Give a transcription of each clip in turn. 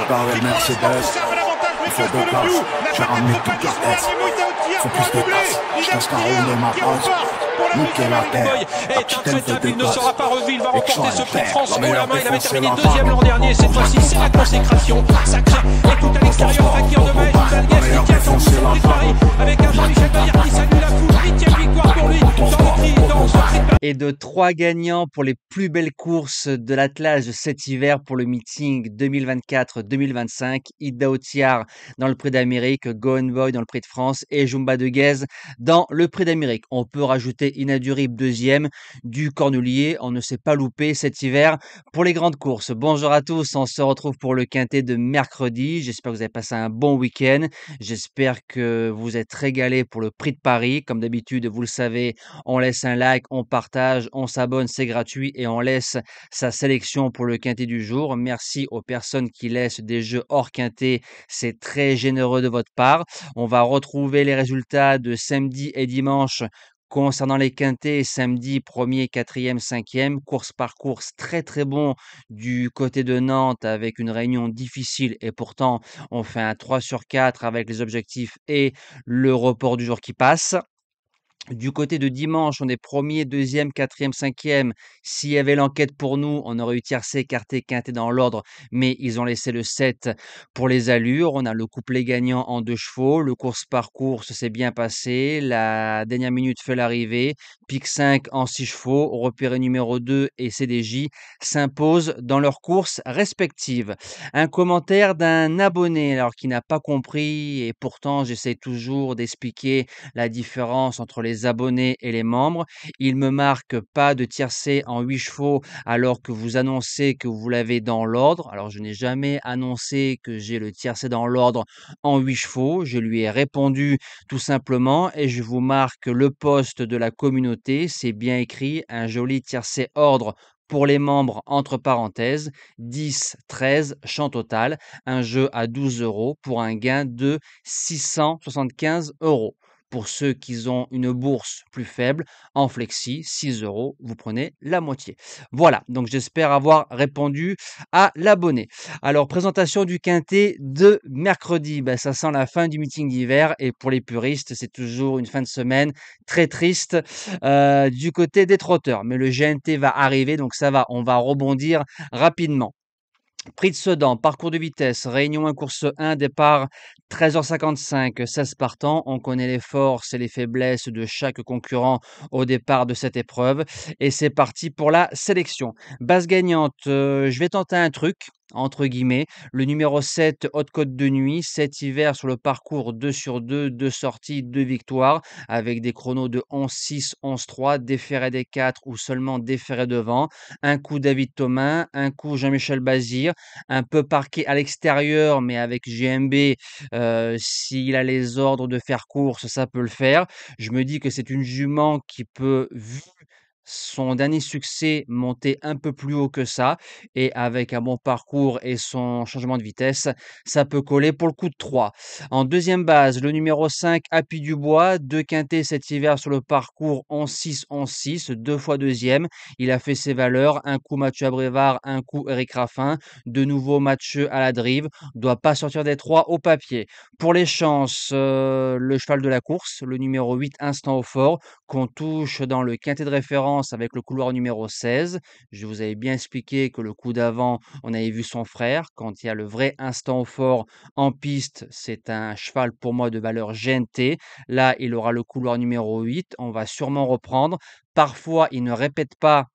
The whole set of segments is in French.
Dans les Mercedes, il fait deux places, j'ai ramené toute la tête. Faut plus de place, je laisse qu'à rouler ma base. Nickel la terre, la petite elle fait deux Il ne places. sera pas revu, il va remporter ce prix de France haut la meilleure main. Il avait défense, terminé c'est la deuxième l'an dernier. Cette fois-ci, c'est la consécration. Sacré et tout à l'extérieur. Fakir de Maël, Valgues qui tient son coup sur le Paris avec un Jean-Michel Bayard qui salue la foule. 8e victoire pour lui dans ce prix de Paris. Et de 3 gagnants pour les plus belles courses de l'attelage de cet hiver pour le meeting 2024-2025. Ida Otiar dans le Prix d'Amérique, Go Boy dans le Prix de France et Jumba de Guez dans le Prix d'Amérique. On peut rajouter Inadurib deuxième, du Cornulier. On ne s'est pas loupé cet hiver pour les grandes courses. Bonjour à tous, on se retrouve pour le quintet de mercredi. J'espère que vous avez passé un bon week-end. J'espère que vous êtes régalés pour le Prix de Paris. Comme d'habitude, vous le savez, on laisse un like, on partage, on s'abonne, c'est gratuit et on laisse sa sélection pour le quintet du jour. Merci aux personnes qui laissent des jeux hors quintet, c'est très généreux de votre part. On va retrouver les résultats de samedi et dimanche concernant les quintets, samedi 1er, 4e, 5e, course par course, très très bon du côté de Nantes avec une réunion difficile et pourtant on fait un 3 sur 4 avec les objectifs et le report du jour qui passe. Du côté de dimanche, on est 1er, 2e, 4e, 5e. S'il y avait l'enquête pour nous, on aurait eu tiercé, écarté, quinté dans l'ordre, mais ils ont laissé le 7 pour les allures. On a le couplet gagnant en 2 chevaux. Le course par course s'est bien passé. La dernière minute fait l'arrivée. Pic 5 en 6 chevaux. Repéré numéro 2 et CDJ s'imposent dans leurs courses respectives. Un commentaire d'un abonné alors qui n'a pas compris et pourtant j'essaie toujours d'expliquer la différence entre les abonnés et les membres. Il me marque pas de tiercé en 8 chevaux alors que vous annoncez que vous l'avez dans l'ordre. Alors je n'ai jamais annoncé que j'ai le tiercé dans l'ordre en 8 chevaux. Je lui ai répondu tout simplement et je vous marque le post de la communauté. C'est bien écrit, un joli tiercé ordre pour les membres, entre parenthèses, 10, 13, champ total, un jeu à 12 € pour un gain de 675 €. Pour ceux qui ont une bourse plus faible, en flexi, 6 €, vous prenez la moitié. Voilà, donc j'espère avoir répondu à l'abonné. Alors, présentation du quintet de mercredi. Ben, ça sent la fin du meeting d'hiver et pour les puristes, c'est toujours une fin de semaine très triste du côté des trotteurs. Mais le GNT va arriver, donc ça va, on va rebondir rapidement. Prix de Sedan, parcours de vitesse, Réunion 1, course 1, départ 13h55, 16 partants. On connaît les forces et les faiblesses de chaque concurrent au départ de cette épreuve. Et c'est parti pour la sélection. Base gagnante, je vais tenter un truc, entre guillemets. Le numéro 7, Haute Côte de Nuit, 7 hivers sur le parcours 2 sur 2, 2 sorties, 2 victoires, avec des chronos de 11-6, 11-3, déféré des 4 ou seulement déféré devant. Un coup David Thomas, un coup Jean-Michel Bazir, un peu parqué à l'extérieur, mais avec GMB, s'il a les ordres de faire course, ça peut le faire. Je me dis que c'est une jument qui peut, vu son dernier succès, monter un peu plus haut que ça et avec un bon parcours et son changement de vitesse, ça peut coller pour le coup de 3. En deuxième base, le numéro 5, Happy Dubois, 2 quintés cet hiver sur le parcours 11-6, 11-6, 2 fois deuxième. Il a fait ses valeurs, un coup Mathieu Abrévard, un coup Eric Raffin, de nouveau Mathieu à la drive, doit pas sortir des 3 au papier. Pour les chances, le cheval de la course, le numéro 8, Instant au fort, qu'on touche dans le quintet de référence avec le couloir numéro 16. Je vous avais bien expliqué que le coup d'avant, on avait vu son frère. Quand il y a le vrai Instant au fort en piste, c'est un cheval pour moi de valeur GNT. Là, il aura le couloir numéro 8. On va sûrement reprendre. Parfois, il ne répète pas,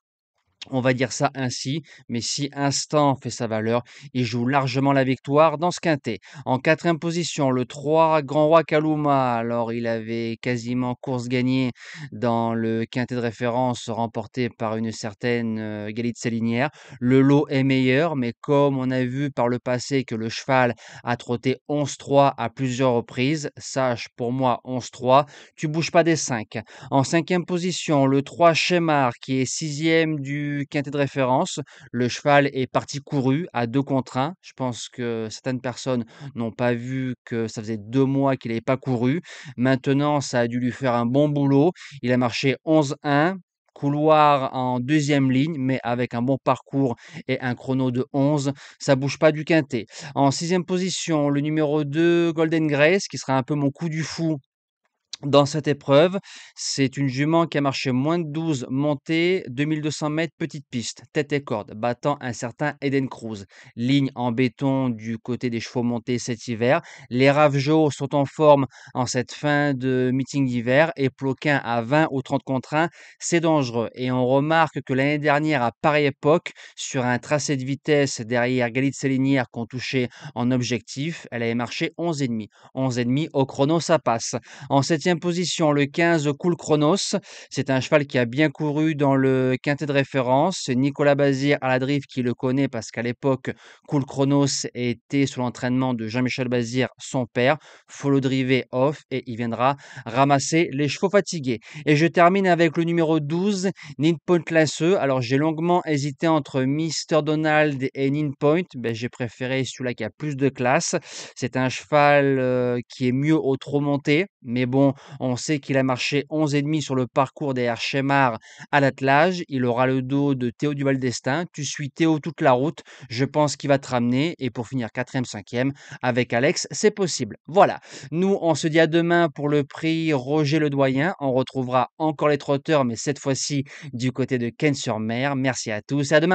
on va dire ça ainsi, mais si Instant fait sa valeur, il joue largement la victoire dans ce quintet. En quatrième position, le 3 Grand Roi Kaluma. Alors, il avait quasiment course gagnée dans le quintet de référence remporté par une certaine Galit Célinière. Le lot est meilleur, mais comme on a vu par le passé que le cheval a trotté 11-3 à plusieurs reprises, sache pour moi 11-3, tu bouges pas des 5. En cinquième position, le 3 Shemar, qui est sixième du du quintet de référence. Le cheval est parti couru à 2 contre 1. Je pense que certaines personnes n'ont pas vu que ça faisait 2 mois qu'il n'avait pas couru. Maintenant, ça a dû lui faire un bon boulot. Il a marché 11-1, couloir en deuxième ligne, mais avec un bon parcours et un chrono de 11, ça bouge pas du quintet. En sixième position, le numéro 2, Golden Grace, qui sera un peu mon coup du fou dans cette épreuve. C'est une jument qui a marché moins de 12 montées, 2200 mètres, petite piste, tête et corde, battant un certain Eden Cruz. Ligne en béton du côté des chevaux montés cet hiver. Les Ravgeaux sont en forme en cette fin de meeting d'hiver et Ploquin à 20 ou 30 contre 1, c'est dangereux. Et on remarque que l'année dernière, à pareille époque, sur un tracé de vitesse derrière Galitzia Linière qu'on touchait en objectif, elle avait marché 11,5. 11,5 au chrono, ça passe. En septième position, le 15 Cool Chronos. C'est un cheval qui a bien couru dans le quintet de référence. C'est Nicolas Bazir à la drift qui le connaît parce qu'à l'époque, Cool Chronos était sous l'entraînement de Jean-Michel Bazir, son père. Follow drivé off et il viendra ramasser les chevaux fatigués. Et je termine avec le numéro 12, Ninpoint Lanceux. Alors j'ai longuement hésité entre Mr. Donald et Ninpoint. Ben, j'ai préféré celui-là qui a plus de classe. C'est un cheval qui est mieux au trot monté, mais bon, on sait qu'il a marché 11,5 sur le parcours derrière Chemard à l'attelage. Il aura le dos de Théo Duval d'Estaing. Tu suis Théo toute la route. Je pense qu'il va te ramener. Et pour finir 4e, 5e, avec Alex, c'est possible. Voilà. Nous, on se dit à demain pour le prix Roger Ledoyen. On retrouvera encore les trotteurs, mais cette fois-ci du côté de Cannes-sur-Mer. Merci à tous et à demain.